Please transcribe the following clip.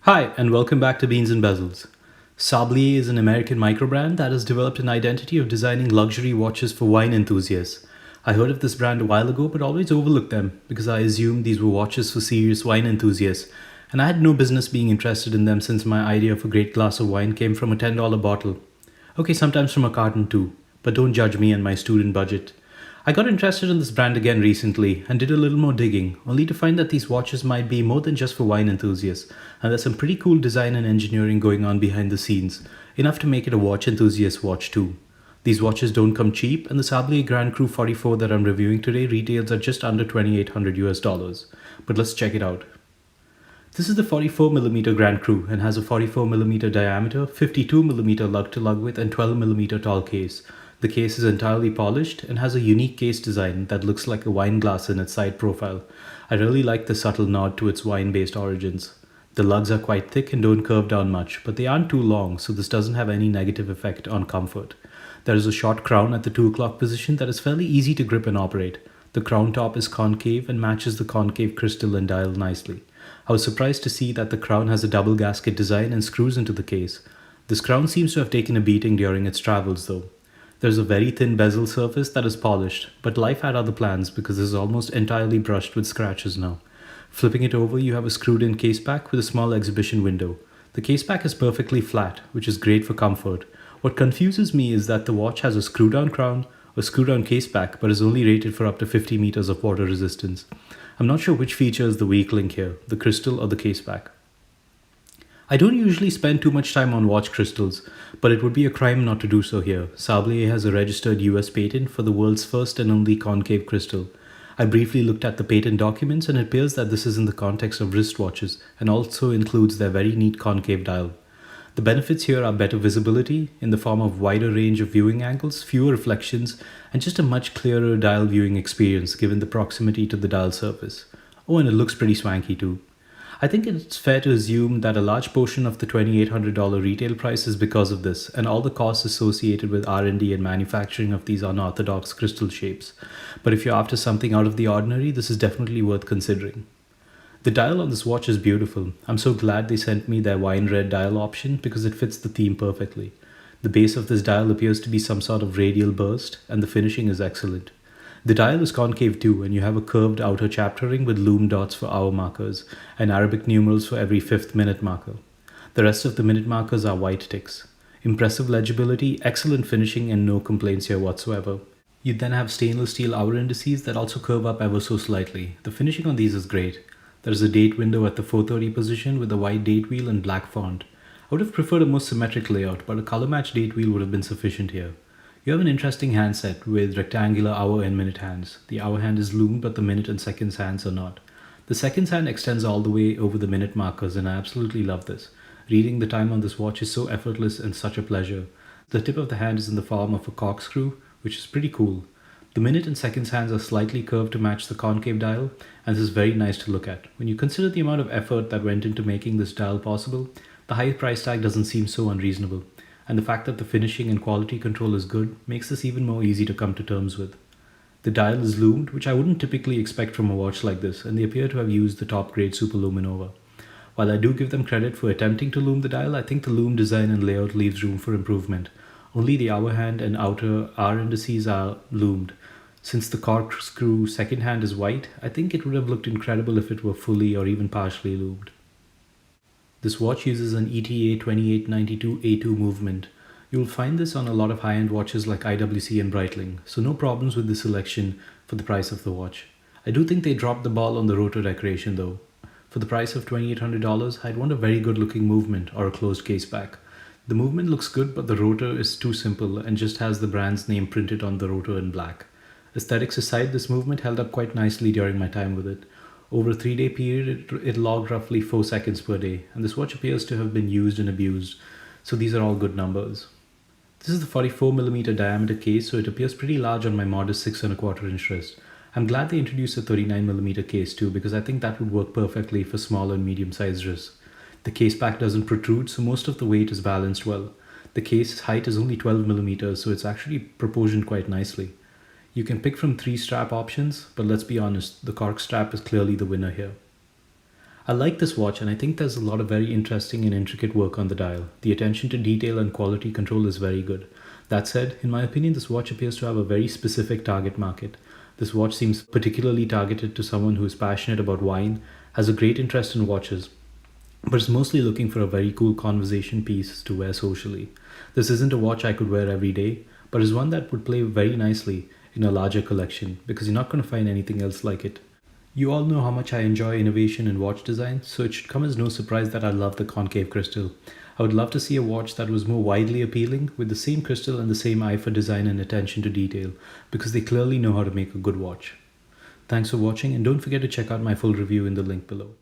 Hi, and welcome back to Beans and Bezels. Sablier is an American microbrand that has developed an identity of designing luxury watches for wine enthusiasts. I heard of this brand a while ago, but always overlooked them because I assumed these were watches for serious wine enthusiasts, and I had no business being interested in them since my idea of a great glass of wine came from a $10 bottle. Okay, sometimes from a carton too, but don't judge me and my student budget. I got interested in this brand again recently and did a little more digging, only to find that these watches might be more than just for wine enthusiasts, and there's some pretty cool design and engineering going on behind the scenes, enough to make it a watch enthusiast watch too. These watches don't come cheap, and the Sablier Grand Cru 44 that I'm reviewing today retails at just under 2800 US dollars. But let's check it out. This is the 44mm Grand Cru and has a 44mm diameter, 52mm lug to lug width, and 12mm tall case. The case is entirely polished and has a unique case design that looks like a wine glass in its side profile. I really like the subtle nod to its wine based origins. The lugs are quite thick and don't curve down much, but they aren't too long, so this doesn't have any negative effect on comfort. There is a short crown at the 2 o'clock position that is fairly easy to grip and operate. The crown top is concave and matches the concave crystal and dial nicely. I was surprised to see that the crown has a double gasket design and screws into the case. This crown seems to have taken a beating during its travels though. There's a very thin bezel surface that is polished, but life had other plans because this is almost entirely brushed with scratches now. Flipping it over, you have a screwed in case back with a small exhibition window. The case back is perfectly flat, which is great for comfort. What confuses me is that the watch has a screw down crown, a screw down case back, but is only rated for up to 50 meters of water resistance. I'm not sure which feature is the weak link here, the crystal or the case back. I don't usually spend too much time on watch crystals, but it would be a crime not to do so here. Sablier has a registered US patent for the world's first and only concave crystal. I briefly looked at the patent documents and it appears that this is in the context of wristwatches and also includes their very neat concave dial. The benefits here are better visibility in the form of wider range of viewing angles, fewer reflections, and just a much clearer dial viewing experience given the proximity to the dial surface. Oh, and it looks pretty swanky too. I think it's fair to assume that a large portion of the $2,800 retail price is because of this and all the costs associated with R&D and manufacturing of these unorthodox crystal shapes. But if you're after something out of the ordinary, this is definitely worth considering. The dial on this watch is beautiful. I'm so glad they sent me their wine red dial option because it fits the theme perfectly. The base of this dial appears to be some sort of radial burst and the finishing is excellent. The dial is concave too, and you have a curved outer chapter ring with lume dots for hour markers and Arabic numerals for every fifth minute marker. The rest of the minute markers are white ticks. Impressive legibility, excellent finishing, and no complaints here whatsoever. You then have stainless steel hour indices that also curve up ever so slightly. The finishing on these is great. There is a date window at the 4:30 position with a white date wheel and black font. I would have preferred a more symmetric layout, but a color matched date wheel would have been sufficient here. You have an interesting handset with rectangular hour and minute hands. The hour hand is loomed, but the minute and seconds hands are not. The seconds hand extends all the way over the minute markers, and I absolutely love this. Reading the time on this watch is so effortless and such a pleasure. The tip of the hand is in the form of a corkscrew, which is pretty cool. The minute and seconds hands are slightly curved to match the concave dial, and this is very nice to look at. When you consider the amount of effort that went into making this dial possible, the high price tag doesn't seem so unreasonable. And the fact that the finishing and quality control is good makes this even more easy to come to terms with. The dial is loomed, which I wouldn't typically expect from a watch like this, and they appear to have used the top grade super luminova. While I do give them credit for attempting to loom the dial, I think the loom design and layout leaves room for improvement. Only the hour hand and outer hour indices are loomed. Since the corkscrew second hand is white, I think it would have looked incredible if it were fully or even partially loomed. This watch uses an ETA 2892A2 movement. You'll find this on a lot of high-end watches like IWC and Breitling, so no problems with the selection for the price of the watch. I do think they dropped the ball on the rotor decoration though. For the price of $2,800, I'd want a very good looking movement or a closed case back. The movement looks good, but the rotor is too simple and just has the brand's name printed on the rotor in black. Aesthetics aside, this movement held up quite nicely during my time with it. Over a 3-day period, it logged roughly 4 seconds per day, and this watch appears to have been used and abused, so these are all good numbers. This is the 44mm diameter case, so it appears pretty large on my modest 6¼ inch wrist. I'm glad they introduced a 39mm case too, because I think that would work perfectly for small and medium sized wrists. The case back doesn't protrude, so most of the weight is balanced well. The case height is only 12mm, so it's actually proportioned quite nicely. You can pick from 3 strap options, but let's be honest, the cork strap is clearly the winner here. I like this watch and I think there's a lot of very interesting and intricate work on the dial. The attention to detail and quality control is very good. That said, in my opinion, this watch appears to have a very specific target market. This watch seems particularly targeted to someone who is passionate about wine, has a great interest in watches, but is mostly looking for a very cool conversation piece to wear socially. This isn't a watch I could wear every day, but is one that would play very nicely in a larger collection because you're not going to find anything else like it. You all know how much I enjoy innovation in watch design, so it should come as no surprise that I love the concave crystal. I would love to see a watch that was more widely appealing with the same crystal and the same eye for design and attention to detail, because they clearly know how to make a good watch. Thanks for watching, and don't forget to check out my full review in the link below.